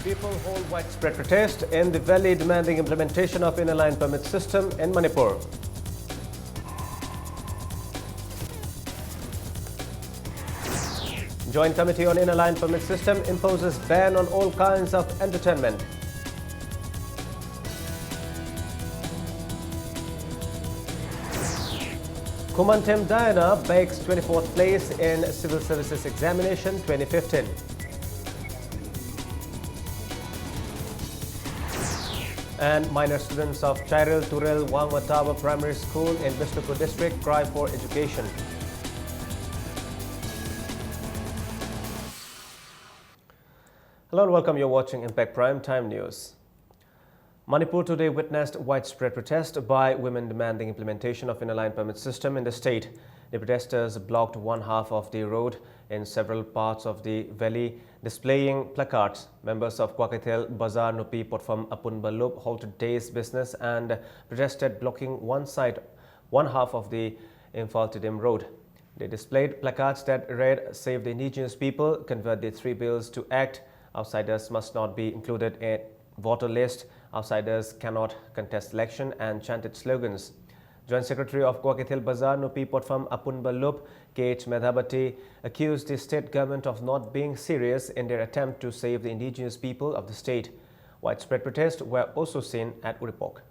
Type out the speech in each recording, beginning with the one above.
People hold widespread protest in the valley demanding implementation of inner line permit system in Manipur. Joint Committee on Inner Line Permit System imposes ban on all kinds of entertainment. Kumantim Diana bakes 24th place in Civil Services Examination 2015. And minor students of Chairil Turel Wangwatawa Primary School in Bishnupur District cry for education. Hello and welcome. You're watching Impact Prime Time News. Manipur today witnessed widespread protest by women demanding implementation of inner line permit system in the state. The protesters blocked one half of the road in several parts of the valley, displaying placards. Members of Kwakatel Bazaar Nupi Potfam Apunbalup halted day's business and protested, blocking one half of the Imphal Tidim road. They displayed placards that read, "Save the indigenous people, convert the 3 bills to act, outsiders must not be included in voter list, outsiders cannot contest election," and chanted slogans. Joint Secretary of Kwakatel Bazaar Nupi Potfam Apunbalup, K.H. Medhabati, accused the state government of not being serious in their attempt to save the indigenous people of the state. Widespread protests were also seen at Uripok.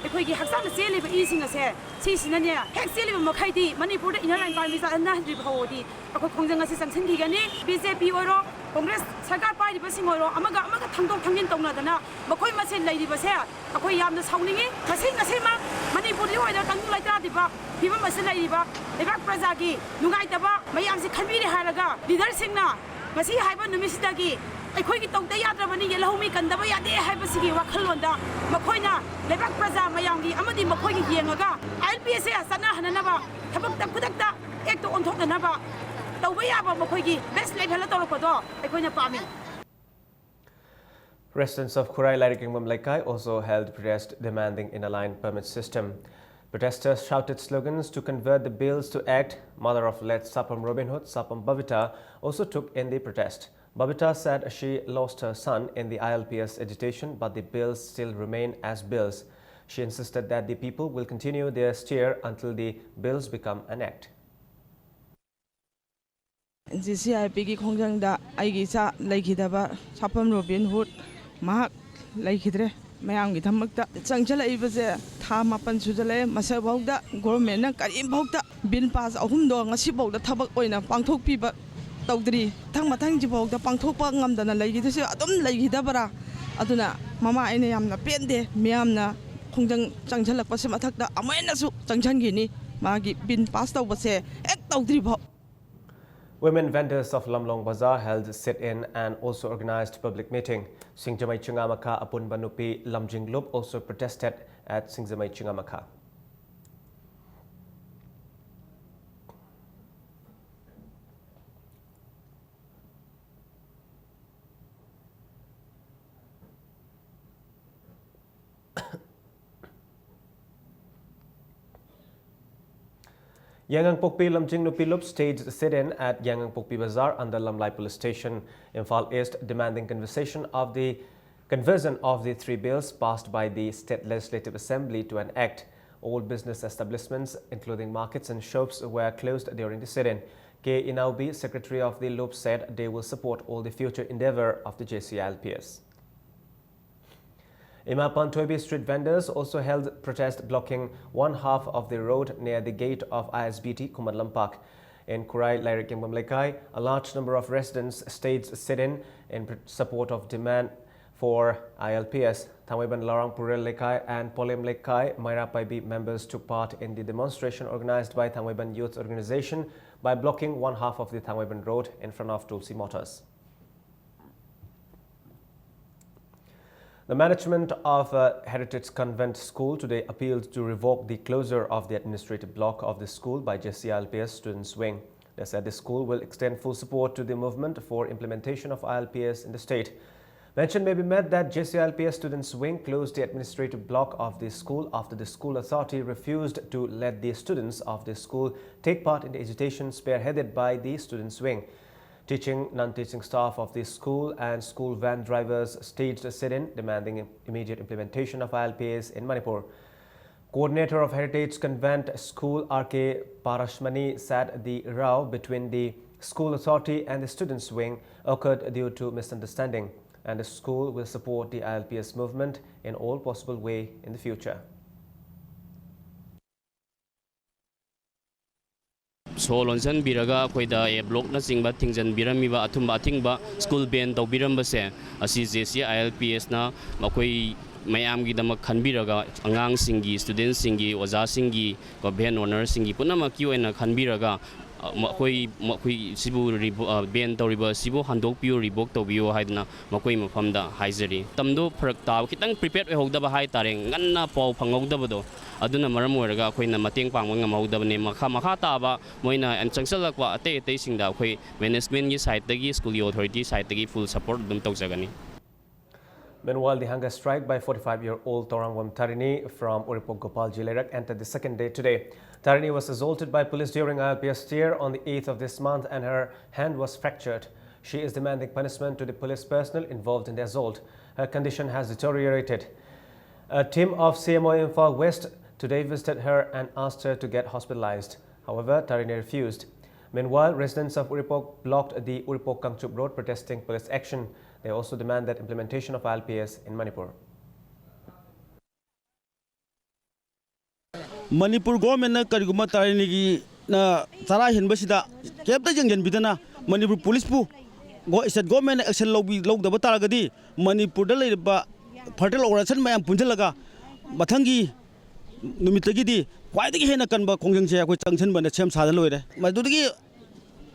ꯑꯩꯈꯣꯏꯒꯤ ꯍꯛꯆꯥꯡꯗ ꯆꯦꯜꯂꯤꯕ ꯏꯁꯤꯡ ꯑꯁꯦ ꯁꯤꯁꯤꯅꯅꯦ ꯍꯦꯛ ꯆꯦꯜꯂꯤꯕ ꯃꯈꯩꯗꯤ ꯃꯅꯤꯄꯨꯔꯗ inner line permit ꯆꯠꯅꯍꯟꯗ꯭ꯔꯤꯕ ꯐꯥꯎꯕꯗꯤ ꯑꯩꯈꯣꯏ ꯈꯣꯡꯖꯪ ꯑꯁꯤ ꯆꯪꯁꯤꯟꯈꯤꯒꯅꯤ ꯕꯤ.ꯖꯦ.ꯄꯤ. ꯑꯣꯏꯔꯣ ꯀꯣꯡꯒ꯭ꯔꯦꯁ ꯁꯔꯀꯥꯔ ꯄꯥꯏꯔꯤꯕꯁꯤꯡ ꯑꯣꯏꯔꯣ ꯑꯃꯒ ꯊꯥꯡꯗꯣꯛ ꯊꯥꯡꯖꯤꯟ ꯇꯧꯅꯗꯅ ꯃꯈꯣꯏ ꯃꯁꯦꯟ ꯂꯩꯔꯤꯕꯁꯦ ꯑꯩꯈꯣꯏ ꯌꯥꯝꯅ ꯁꯥꯎꯅꯤꯡꯉꯤ ꯉꯁꯤꯃꯛ ꯃꯅꯤꯄꯨꯔꯗ ꯑꯣꯏꯅ ꯇꯪꯗꯨ ꯂꯩꯇꯥꯗꯤꯕ ꯐꯤꯕꯝ ꯑꯁꯤ ꯂꯩꯔꯤꯕ ꯂꯩꯕꯥꯛ ꯄ꯭ꯔꯖꯥꯒꯤ ꯅꯨꯡꯉꯥꯏꯇꯕ ꯃꯌꯥꯝꯁꯤ ꯈꯟꯕꯤꯔꯦ ꯍꯥꯏꯔꯒ ꯂꯤꯗꯔꯁꯤꯡꯅ ꯉꯁꯤ ꯍꯥꯏꯕ ꯅꯨꯃꯤꯠꯁꯤꯗꯒꯤ ꯑꯩꯈꯣꯏꯒꯤ ꯇꯧꯗ ꯌꯥꯗ꯭ꯔꯕꯅꯤ ꯌꯦꯜꯍꯧꯃꯤ ꯀꯟꯗꯕ ꯌꯥꯗꯦ ꯍꯥꯏꯕꯁꯤꯒꯤ ꯋꯥꯈꯜꯂꯣꯟꯗ ꯃꯈꯣꯏꯅ ꯂꯩꯕꯥꯛ ꯄ꯭ꯔꯖꯥ ꯃꯌꯥꯝꯒꯤ ꯑꯃꯗꯤ ꯃꯈꯣꯏꯒꯤ ꯌꯦꯡꯉꯒ ILPS ꯆꯠꯅꯍꯟꯅꯅꯕ ꯊꯕꯛꯇ ꯈꯨꯗꯛꯇ ꯑꯦꯛꯇ ꯑꯣꯟꯊꯣꯛꯅꯅꯕ ꯇꯧꯕ ꯌꯥꯕ ꯃꯈꯣꯏꯒꯤ ꯕꯦꯁ ꯂꯦꯚꯦꯜꯗ ꯇꯧꯔꯛꯄꯗꯣ ꯑꯩꯈꯣꯏꯅ ꯄꯥꯝꯃꯤ. Residents of Khurai Lairikingmam Laikai also held protest demanding inner line permit system. Protesters shouted slogans to convert the bills to act. Mother of late Sapam Robin Hood, Sapam Babita, also took in the protest. Babita said she lost her son in the ILPS agitation, but the bills still remain as bills. She insisted that the people will continue their steer until the bills become an act. GCIP ki khongjangda aigi cha laikhidaba Sapam Robin Hood mahak laikhidre mayam gi thamakta changchala ibase tha mapan sujale masa bawda government na karim bawda bill pass ahum do ngasi bawda thabak oina pangthok piba tawdri thang mathang ji bawda pangthokpa ngamdana laigidase adum laigidabara aduna mama aina yamna pende miyamna khongjang changchalakpa se mathakta amaina su changchangini magi bill pass tawbase ek tawdri bhaw. Women vendors of Lamlong Bazaar held sit-in and also organized public meeting. Singjamai Chungamaka Apunbanupi Lamjinglup also protested at Singjamai Chungamaka. Yangang Pokpi Lamjing Nupilup staged a sit-in at Yangang Pokpi Bazaar under Lamlai Police Station, Imphal East, demanding conversion of the 3 bills passed by the State Legislative Assembly to an act. All business establishments, including markets and shops, were closed during the sit-in. K. Inaubi, Secretary of the Loop, said they will support all the future endeavour of the JCILPS. Imapan Toibi street vendors also held protest blocking one half of the road near the gate of ISBT Kumanlam Park. In Khurai Lairikingmam Laikai, a large number of residents staged sit-in in support of demand for ILPS. Thangwaiban Larang Purel Laikai and Polem Laikai Maira Paibi members took part in the demonstration organized by Thangwaiban Youth Organization by blocking one half of the Thangwaiban road in front of Tulsi Motors. The management of Heritage Convent School today appealed to revoke the closure of the administrative block of the school by JCILPS Students Wing. They said the school will extend full support to the movement for implementation of ILPS in the state. Mention may be made that JCILPS Students Wing closed the administrative block of the school after the school authority refused to let the students of the school take part in the agitation spearheaded by the Students Wing. Teaching, non-teaching staff of the school and school van drivers staged a sit-in demanding immediate implementation of ILPS in Manipur. Coordinator of Heritage Convent School R.K. Parashmani said the row between the school authority and the students' wing occurred due to misunderstanding, and the school will support the ILPS movement in all possible way in the future. Solonsan Biraga, Quida, a block nothing but things and Biramiva, Atumba, Tingba, school band of Birambase, Assisi, ILPS na, Makoi, Mayamgi, the Makanbiraga, Angang Singi, students Singi, Waza Singi, Ben or Singi, Punamaki and a Kanbiraga. Makoi Sibu Ben Toriba Sibu Handok Pure Rebook to Bio Haidna, Makoi Mafamda, Haizeri. Tamdo Prakta, Kitang prepared a Hogda Hai Taring, Ganna Paul Pangogdabado, Aduna Maramuraga, Queen Mating Panganga Maudabane, Makamakataba, Moina, and Chansalakwa, Tasting that way, Venezuelan side the school authority side the full support them Tozagani. Meanwhile, the hunger strike by 45-year-old Torangwam Tarini from Uripok Gopal Jilerak entered the second day today. Tarini was assaulted by police during ILPS steer on the 8th of this month and her hand was fractured. She is demanding punishment to the police personnel involved in the assault. Her condition has deteriorated. A team of CMO Imphal West today visited her and asked her to get hospitalized. However, Tarini refused. Meanwhile, residents of Uripok blocked the Uripok Kangchup Road protesting police action. They also demand that implementation of ILPS in Manipur. Manipur government na kariguma tarinigi na tara hinbasida kepta jangjan bidana Manipur police pu state government action logdaba taragadi Manipur da leiba fertile oration mayam punjalaga mathangi numitagi di kwaidagi hena kanba khongjangse akoi changchen bana chem sada loire madudagi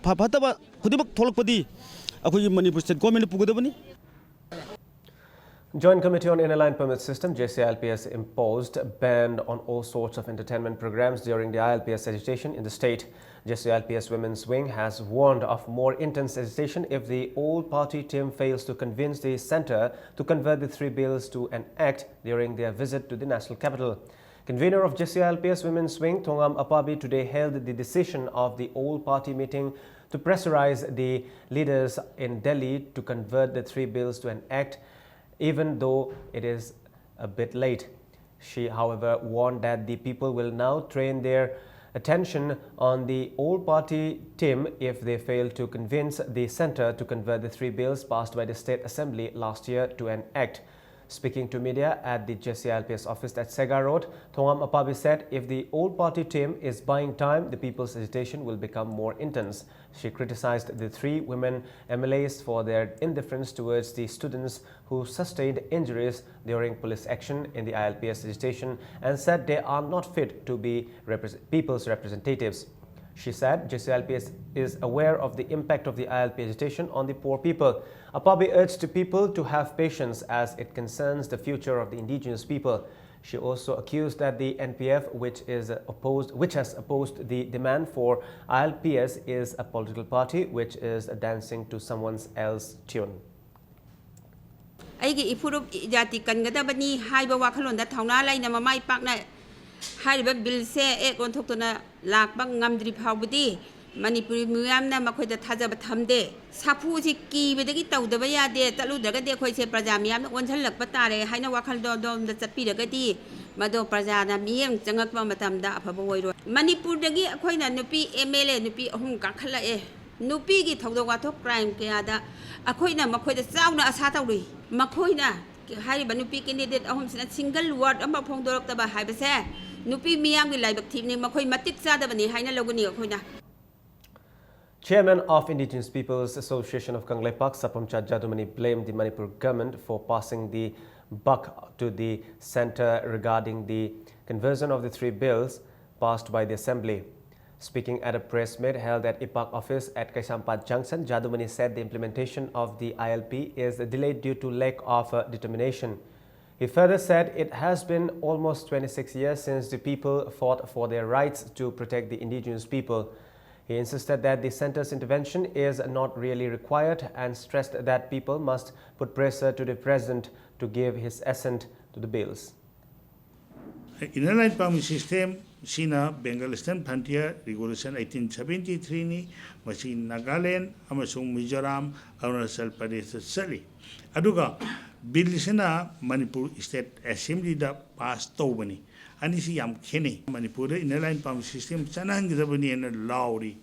phataba khudibak tholakpadi akoi Manipur state government pugadabani. Joint Committee on Inner Line Permit System JCILPS imposed a ban on all sorts of entertainment programs during the ILPS agitation in the state. JCILPS Women's Wing has warned of more intense agitation if the all-party team fails to convince the centre to convert the 3 bills to an act during their visit to the national capital. Convener of JCILPS Women's Wing, Thongam Apabi, today held the decision of the all-party meeting to pressurize the leaders in Delhi to convert the 3 bills to an act, even though it is a bit late. She, however, warned that the people will now train their attention on the all-party team if they fail to convince the centre to convert the 3 bills passed by the State Assembly last year to an act. Speaking to media at the JCILPS office at Sega Road, Thongam Apabi said if the all-party team is buying time, the people's agitation will become more intense. She criticized the 3 women MLAs for their indifference towards the students who sustained injuries during police action in the ILPS agitation and said they are not fit to be people's representatives. She said JCILPS is aware of the impact of the ILP agitation on the poor people. Apabi urged people to have patience as it concerns the future of the indigenous people. She also accused that the NPF, which has opposed the demand for ILPS, is a political party which is dancing to someone else's tune. Aigi ipurup jati kangadabani haiba wakhalonda thauna laina mamai pakna haiba bill se ek onthokna lakbang ngamdri phawbudi Manipuri muyamna makoida thajaba thamde sapu ji kibedagi tawdaba yade taludagade khoi se praja miyamna onjhalakpa tare haina wakhal dom da chapiragadi mado prajana miyang changakpa matamda afaba oiro Manipur dagi akhoina nupi MLA nupi ahum kakhala e nupi gi thawda wathok crime kayada akhoina makoida chauna asa tawri makoina haiba nupi candidate ahum sina single word amba phongdoraktaba haibase nupi miyam gi laibak thimni makoi matik chadabani haina loguni akhoina. Chairman of Indigenous Peoples Association of Kangleipak, Sapamcha Jadumani, blamed the Manipur government for passing the buck to the centre regarding the conversion of the 3 bills passed by the Assembly. Speaking at a press meet held at IPAC office at Kaisampat Junction, Jadumani said the implementation of the ILP is delayed due to lack of determination. He further said it has been almost 26 years since the people fought for their rights to protect the indigenous people. He insisted that the centre's intervention is not really required and stressed that people must put pressure to the president to give his assent to the bills. Inner line permit system Sina Bengal Eastern Frontier Regulation 1873 ni masi Nagaland amasung Mizoram Arunachal Pradesh sali aduga bill sina Manipur State Assembly da pass tawbani ani si yam khene Manipur inner line pump system chanang gabani and lawri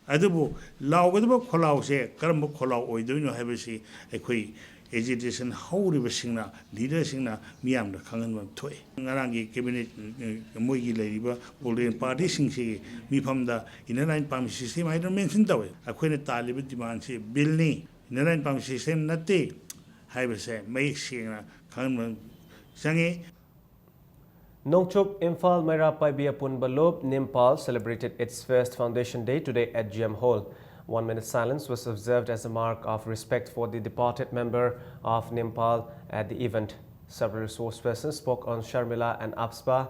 adubu law gadaba kholaw se karam kholaw oidoino habisi ekoi agitation howriba singna leader singna miyam da khangan bam thoi ngarangi cabinet moigi leiriba political party singsi mifam da inner line pump system I don't mention dawe akoina taliba demand se bill ni inner line pump system natte habise mai singna khangan bam sangi Nongchup Imphal Maira Paibia Punbalop Nimpal celebrated its first foundation day today at GM Hall. 1 minute silence was observed as a mark of respect for the departed member of Nimpal at the event. Several resource persons spoke on Sharmila and APSPA,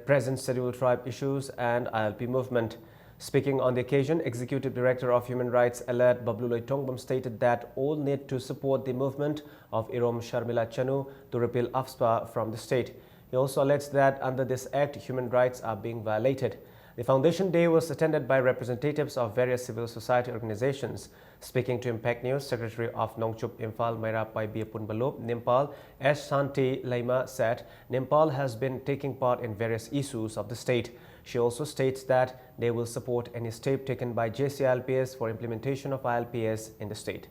present scheduled tribe issues and ILP movement. Speaking on the occasion, Executive Director of Human Rights Alert Babluloy Tongbam stated that all need to support the movement of Irom Sharmila Chanu to repeal APSPA from the state. He also alleged that under this act, human rights are being violated. The Foundation Day was attended by representatives of various civil society organizations. Speaking to Impact News, Secretary of Nongchup Imphal Maira Paibia Punbalop Nimpal S. Shanti Laima said Nimpal has been taking part in various issues of the state. She also states that they will support any step taken by JCILPS for implementation of ILPS in the state.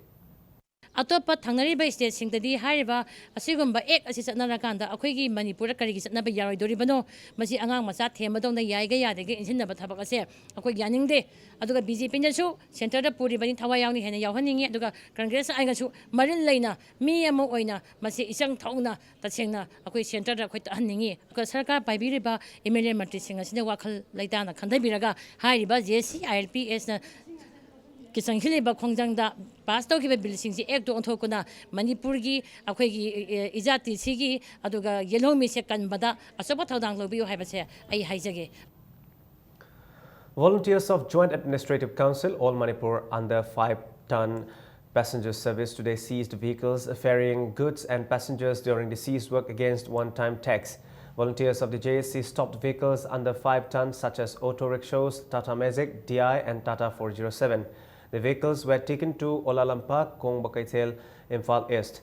Atop Tanariba State Singtadi Hariba, a Sigumba Ek Assistant Akwigi, Manipura Karigis, Naba Yari Doribano, Masi Angang Masat, Madonna Yaga, the Insin of Tabakase, Akwig Yaning Day, Aduga Busy Pinasu, Center the Puri Bani Tawayani and Yahaning, Aduga, Congress Angasu, Marin Lena, Mia Moina, Masi Isang Tauna, Tatsena, Akwi Center the Quit Aningi, because Sarka by Biriba, Emilia Matising, as in the Wakal Laitana, Kandabiraga, Hariba, JC, ILPS. Kisang hiliba kongjangda pasto ki bill ek do onthokuna Manipur gi akhoi gi izati sigi aduga yelomi se kanbada asoba thodang lobiu haibase ai haijage. Volunteers of Joint Administrative Council All Manipur under 5-ton passenger service today seized vehicles ferrying goods and passengers during the seized work against one-time tax. Volunteers of the JSC stopped vehicles under 5 tons such as auto rickshaws, Tata Magic, DI and Tata 407. The vehicles were taken to Olalampa, Kong Bakaithel, Imphal East.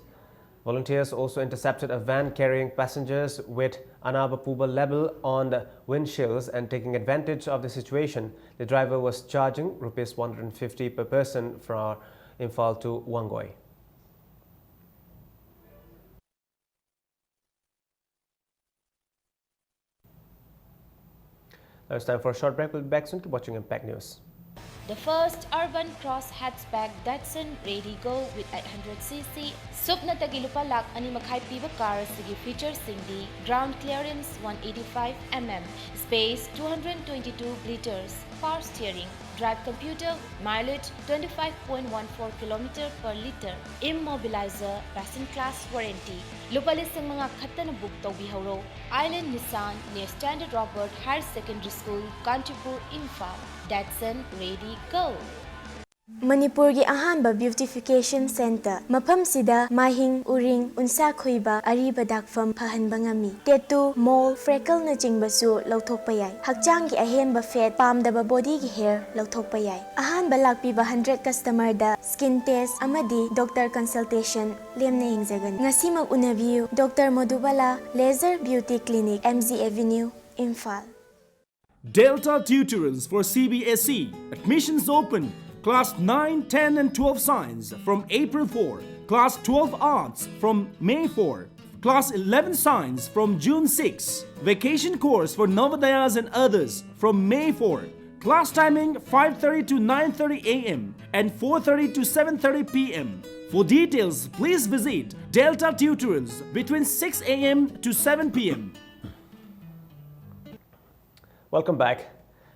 Volunteers also intercepted a van carrying passengers with Anabapuba label on the windshields and taking advantage of the situation. The driver was charging Rs 150 per person from Imphal to Wangoi. Now it's time for a short break. We'll be back soon. Keep watching Impact News. The first urban cross hatchback Datsun Ready Go with 800cc Supna Tagilupa Lak Animakai Piva cars Sigi features Sindi ground clearance 185 mm, space 222 liters, power steering, drive computer, mileage 25.14 km per liter, immobilizer, passenger class warranty. Lupalisang mga katana book Tawbiharo, Island Nissan near Standard Robert Higher Secondary School, Kanchipur, Imphal. Datsun Ready Go. Manipurgi ahanba beautification center mafam sida mahing uring unsa khoiba ariba dakfam phahanba ngami tattoo mole freckle na jingbasu lauthokpa yai hakchang gi ahenba fat pamdaba body gi hair lauthokpa yai ahanba lakpiba 100 customer da skin test amadi doctor consultation lemna hingjagan ngasi mag unabiu Dr. Madhubala Laser Beauty Clinic MZ Avenue Imphal. Delta Tutorals for CBSE. Admissions open. Class 9, 10 and 12 Science from April 4. Class 12 Arts from May 4. Class 11 Science from June 6. Vacation course for Navodayas and others from May 4. Class timing 5:30 to 9:30 a.m. and 4:30 to 7:30 p.m. For details, please visit Delta Tutorals between 6 a.m. to 7 p.m. Welcome back.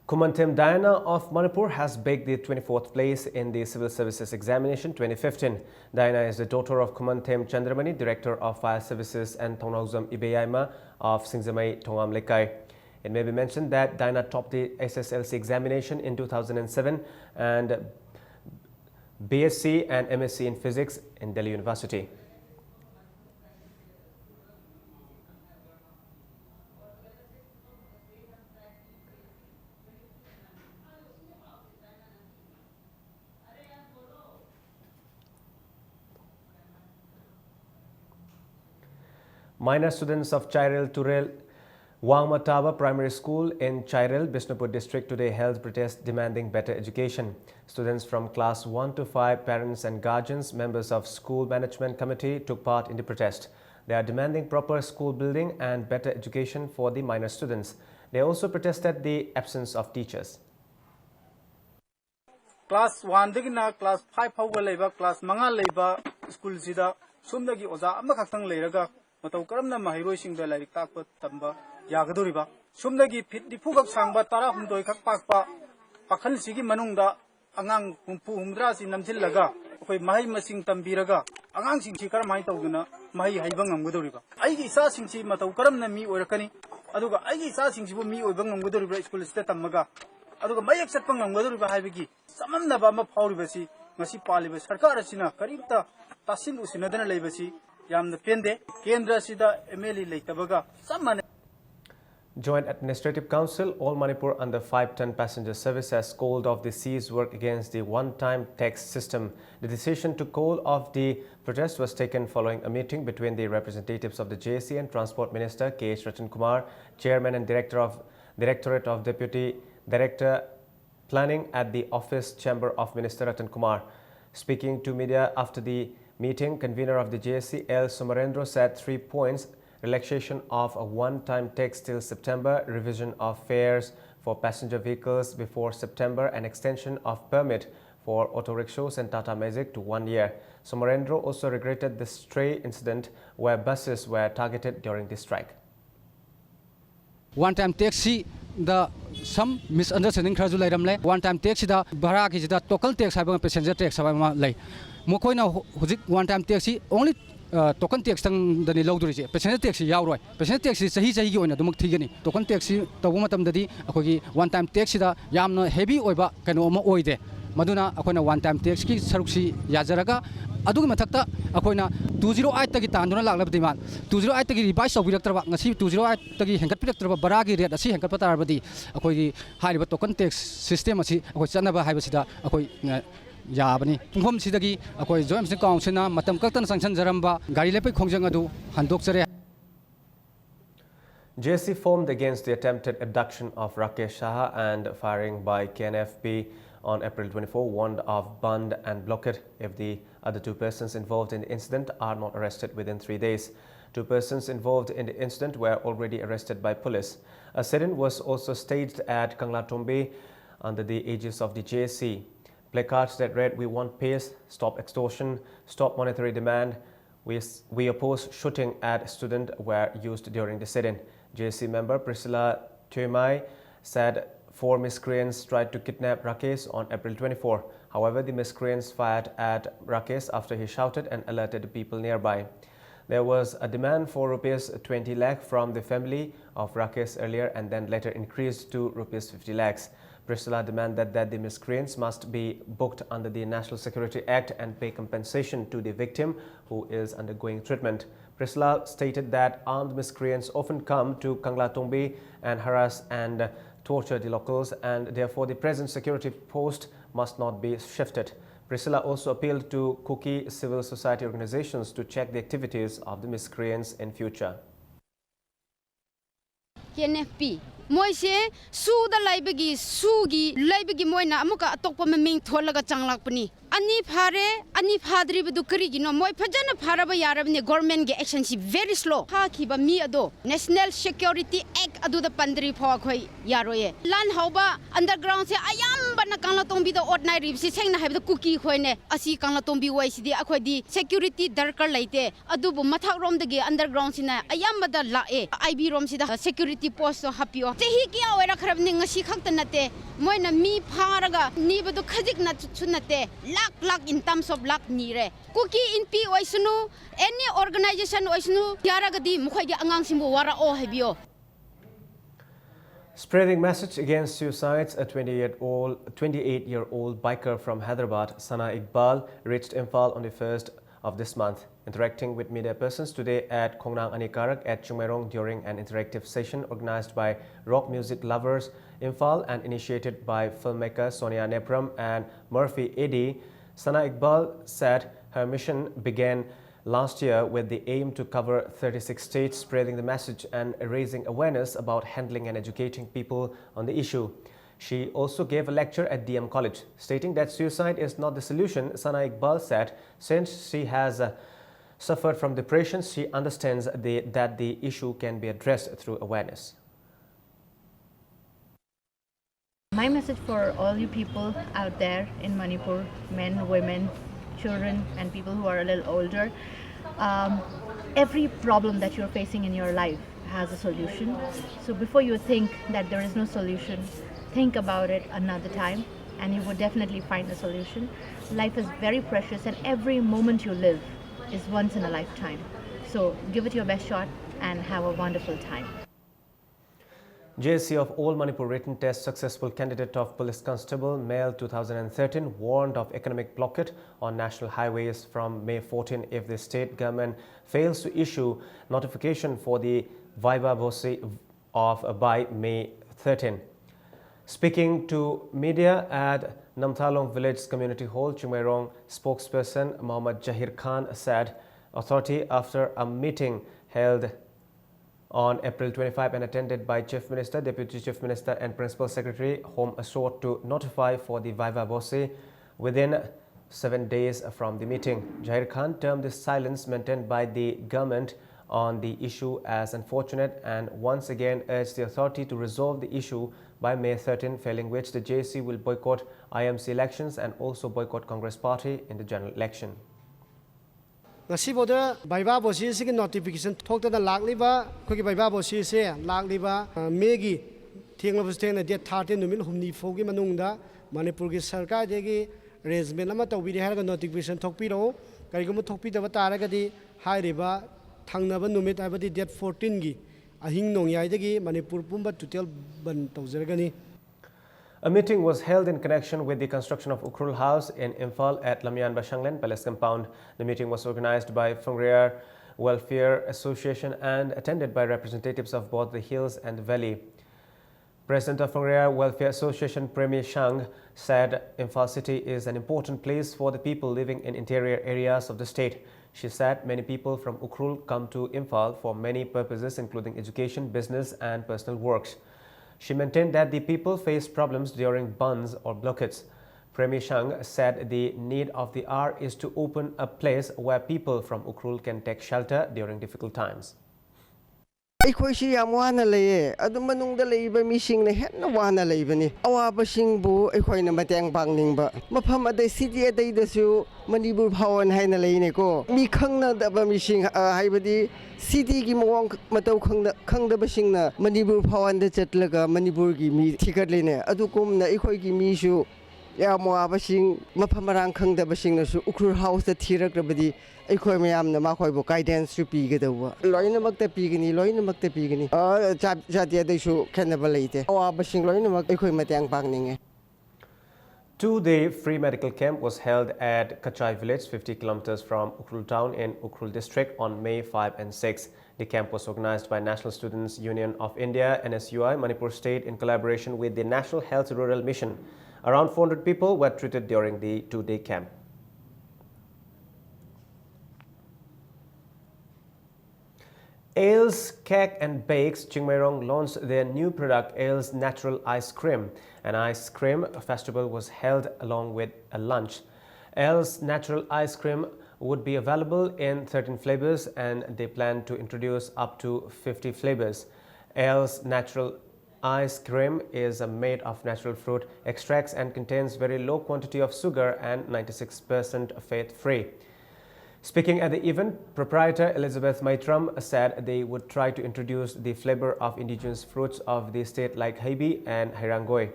Kumanthim Diana of Manipur has bagged the 24th place in the Civil Services Examination 2015. Diana is the daughter of Kumanthim Chandramani, Director of Fire Services, and Thongnauzam Ibeyaima of Singzamai Thongam Lekai. It may be mentioned that Diana topped the SSLC examination in 2007 and BSc and MSc in Physics in Delhi University. Minor students of Chairil Turel Wangmataba Primary School in Chairil, Bishnupur district today held protest demanding better education. Students from class 1 to 5, parents and guardians, members of school management committee took part in the protest. They are demanding proper school building and better education for the minor students. They also protested the absence of teachers. Class 1 dagina class 5 fawga leiba class 5 leiba school sida sumdagi oza amakhaktang leiraga matau karamna mahiroi singda lairik takpa tamba yagadoriba sumdagi fit difugak sangba tara humdoi khak pakpa pakhal sigi manungda angang humpu humdra si namjillaga akoi mahai masing tambiraga angang singchi karamai tawduna mahai haiba ngamgadoriba aigi isa singchi matau karamna mi oirakani aduga aigi isa singchibu mi oiba ngamgadoriba school sida tammaga aduga mayak satpa ngamgadoriba haibigi samamnaba ama phawribasi ngasi paliba sarkar asina karimta tasin usinadana leibasi yamna pende kendra sida MLA leitabaga samane. Joint Administrative Council, All Manipur under 5-ton passenger service has called off the seized work against the one-time tax system. The decision to call off the protest was taken following a meeting between the representatives of the JSC and Transport Minister K.H. Ratan Kumar, Chairman and Directorate of Deputy Director Planning at the Office Chamber of Minister Ratan Kumar. Speaking to media after the meeting, convener of the JSC, L. Somarendra, said 3 points: relaxation of a one-time tax till September, revision of fares for passenger vehicles before September, and extension of permit for auto rickshaws and Tata Magic to 1 year. Somarendra also regretted the stray incident where buses were targeted during the strike. One-time taxi, some misunderstanding khaju lairamle. One-time taxi da bhara ki da total tax haiba passenger tax haiba lai. Mokoina hujik one-time taxi only token tax tang dani lawduri passenger taxi yauroi. Passenger taxi sahi gi oina dumuk thigani. Token taxi tabu matam dadi akogi one-time taxi da yamna heavy oiba kano ma oide. Maduna akoina one-time tax ki saruksi yajaraga adugi mathakta akoina 208 tagi tanduna laglab demand 208 tagi revise tawbiraktraba ngasi 208 tagi hengat piraktraba baragi rate asi hengat patarabadi akoigi hariba token tax system asi akoi chanaba haibasida akoi yabani tungfam sidagi akoi joint council na matam kaktan sanction jaramba gari lepai khongjang adu handokchare. JSC formed against the attempted abduction of Rakesh Shah and firing by KNFP on April 24 warned of band and blockade if the other 2 persons involved in the incident are not arrested within 3 days. 2 persons involved in the incident were already arrested by police. A sit-in was also staged at Kanglatombi under the aegis of the JSC. Placards that read, "We want peace, stop extortion, stop monetary demand, we oppose shooting at student" were used during the sit-in. JSC member Priscilla Tuimai said 4 miscreants tried to kidnap Rakesh on April 24. However, the miscreants fired at Rakesh after he shouted and alerted the people nearby. There was a demand for rupees 20 lakh from the family of Rakesh earlier and then later increased to rupees 50 lakhs. Priscilla demanded that the miscreants must be booked under the National Security Act and pay compensation to the victim who is undergoing treatment. Priscilla stated that armed miscreants often come to Kanglatombi and harass and torture the locals, and therefore the present security post must not be shifted. Priscilla also appealed to Kuki civil society organizations to check the activities of the miscreants in future. KNFP moise suda laibagi sugi laibagi moina amuka atokpa maming tholaga changlakpani ani phadri bedu karigino moi phajana pharaba yarabni government ge action si very slow ha khiba mi ado National Security Act adu da pandri pho khoi yaroye lan hauba underground se ayam bana Kanglatombi da ordinary rib si sengna haibda Kuki khoine asi Kanglatombi wai sidi akhoi di security darkar laite adu bu mathak rom da ge underground sina ayam bada lae IB rom sida security post so hapio tehi kya oira kharab ni ngasi khakta nate moina mi pharaga ni bedu khajik na chunate lakh in terms of lakh nire Kuki in P oisunu any organization oisunu yaragadi mukhoi ge angang simbo wara o habio. Spreading message against suicides, a 28-year-old biker from Hyderabad, Sana Iqbal, reached Imphal on the 1st of this month. Interacting with media persons today at Khongnang Anikarak at Chungmairong during an interactive session organized by rock music lovers Imphal and initiated by filmmaker Sonia Nepram and Murphy Eddy, Sana Iqbal said her mission began last year with the aim to cover 36 states, spreading the message and raising awareness about handling and educating people on the issue. She also gave a lecture at DM College, stating that suicide is not the solution. Sana Iqbal said since she has suffered from depression, she understands that the issue can be addressed through awareness. My message for all you people out there in Manipur, men, women, children, and people who are a little older, every problem that you're facing in your life has a solution. So before you think that there is no solution, think about it another time and you would definitely find a solution. Life is very precious and every moment you live is once in a lifetime. So give it your best shot and have a wonderful time. JSC of All Manipur written test successful candidate of Police Constable Male 2013 warned of economic blockade on national highways from May 14 if the state government fails to issue notification for the Viva Voce by May 13. Speaking to media at Namthalong Village Community Hall, Chingmairong spokesperson Mohammad Jahir Khan said authority after a meeting held on April 25 and attended by Chief Minister, Deputy Chief Minister and Principal Secretary, Home sought to notify for the Viva Voce within 7 days from the meeting. Jahir Khan termed the silence maintained by the government on the issue as unfortunate and once again urged the authority to resolve the issue by May 13, failing which the JSC will boycott IMC elections and also boycott Congress Party in the general election. Nasiboda Viva Voce sigi notification thokta da lagliba khogi Viva Voce se lagliba megi thenglabustena date 13 numin humni fogi manungda Manipur gi sarkar degi arrangement ama tawbiri haraga notification thokpiro karigum thokpi da taragadi hairiba thangnaba numit abadi date 14 gi ahing nongyai degi Manipur pumba total ban tawjaragani. A meeting was held in connection with the construction of Ukhrul House in Imphal at Lamian Bashanglen Palace Compound. The meeting was organized by Phongriar Welfare Association and attended by representatives of both the hills and the valley. President of Phongriar Welfare Association Premi Shang said Imphal city is an important place for the people living in interior areas of the state. She said many people from Ukhrul come to Imphal for many purposes including education, business and personal works. She maintained that the people face problems during bunds or blockades. Premi Shang said the need of the hour is to open a place where people from Ukhrul can take shelter during difficult times. ꯑꯩꯈꯣꯏꯁꯤ ꯌꯥꯝ ꯋꯥꯅ ꯂꯩꯌꯦ ꯑꯗꯨ ꯃꯅꯨꯡꯗ ꯂꯩꯕ ꯃꯤꯁꯤꯡꯅ ꯍꯦꯟꯅ ꯋꯥꯅ ꯂꯩꯕꯅꯤ ꯑꯋꯥꯕꯁꯤꯡꯕꯨ ꯑꯩꯈꯣꯏꯅ ꯃꯇꯦꯡ ꯄꯥꯡꯅꯤꯡꯕ ꯃꯐꯝ ꯑꯗꯩ ꯁꯤꯇꯤ ꯑꯇꯩꯗꯁꯨ ꯃꯅꯤꯄꯨꯔ ꯚꯥꯋꯟ ꯍꯥꯏꯅ ꯂꯩꯅꯦꯀꯣ ꯃꯤ ꯈꯪꯅꯗꯕ ꯃꯤꯁꯤꯡ ꯍꯥꯏꯕꯗꯤ ꯁꯤꯇꯤꯒꯤ ꯃꯑꯣꯡ ꯃꯇꯧ ꯈꯪꯗꯕꯁꯤꯡꯅ ꯃꯅꯤꯄꯨꯔ ꯚꯥꯋꯟꯗ ꯆꯠꯂꯒ ꯃꯅꯤꯄꯨꯔꯒꯤ ꯃꯤ ꯊꯤꯒꯠꯂꯤꯅꯦ ꯑꯗꯨꯒꯨꯝꯅ ꯑꯩꯈꯣꯏꯒꯤ ꯃꯤꯁꯨ ꯌꯥꯝ ꯋꯥꯕꯁꯤꯡ ꯃꯐꯝ ꯃꯔꯥꯡ ꯈꯪꯗꯕꯁꯤꯡꯅꯁꯨ ꯎꯈ꯭ꯔꯨꯜ ꯍꯥꯎꯁꯇ ꯊꯤꯔꯛꯂꯕꯗꯤ ꯑꯩꯈꯣꯏ ꯃꯌꯥꯝꯅ ꯃꯈꯣꯏꯕꯨ ꯒꯥꯏꯗꯦꯟꯁꯁꯨ ꯄꯤꯒꯗꯧꯕ ꯂꯣꯏꯅꯃꯛꯇ ꯄꯤꯒꯅꯤ ꯖꯥꯇꯤꯗꯁꯨ ꯈꯦꯠꯅꯕ ꯂꯩꯇꯦ ꯑꯋꯥꯕꯁꯤꯡ ꯂꯣꯏꯅꯃꯛ ꯑꯩꯈꯣꯏ ꯃꯇꯦꯡ ꯄꯥꯡꯅꯤꯡꯉꯦ. Two-day free medical camp was held at Kachai village, 50 kilometers from Ukhrul town in Ukhrul district on May 5 and 6. The camp was organized by National Students Union of India, NSUI, Manipur State in collaboration with the National Health Rural Mission. Around 400 people were treated during the two-day camp. Ales Cake and Bakes Chingmairong launched their new product Ales Natural Ice Cream. An ice cream festival was held along with a lunch. Ales Natural Ice Cream would be available in 13 flavors and they plan to introduce up to 50 flavors. Ales Natural Ice Cream is made of natural fruit extracts and contains very low quantity of sugar and 96% fat-free. Speaking at the event, proprietor Elizabeth Maitram said they would try to introduce the flavor of indigenous fruits of the state like Haibi and Hairangoi.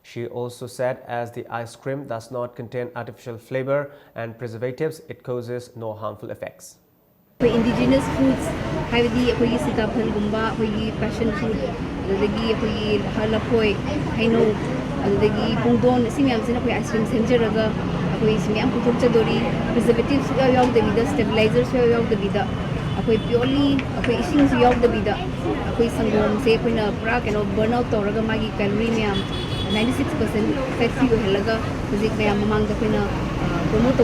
She also said as the ice cream does not contain artificial flavor and preservatives, it causes no harmful effects. Indigenous foods, Haidi, Sitapalgumba, passion fruit, the Halapoi, Haino, the Pungdon, Simiams in ice cream center. Preservatives stabilizers purely issues sangom say burnout calorie 96% fat free promote.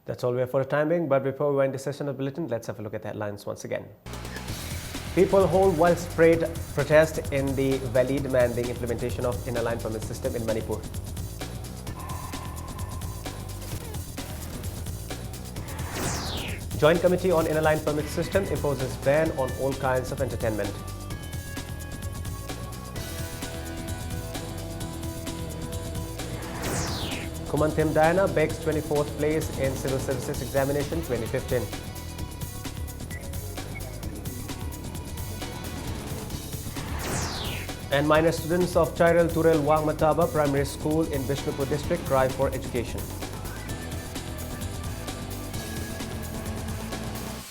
That's all we have for the time being, but before we end this session of bulletin, let's have a look at the headlines once again. People hold widespread protest in the valley demanding implementation of inner line permit system in Manipur. Joint Committee on Inner Line Permit System imposes ban on all kinds of entertainment. Kumanthim Diana begs 24th place in Civil Services Examination 2015. And minor students of Chairel Turel Wang Mataba Primary School in Bishnupur District cry for education.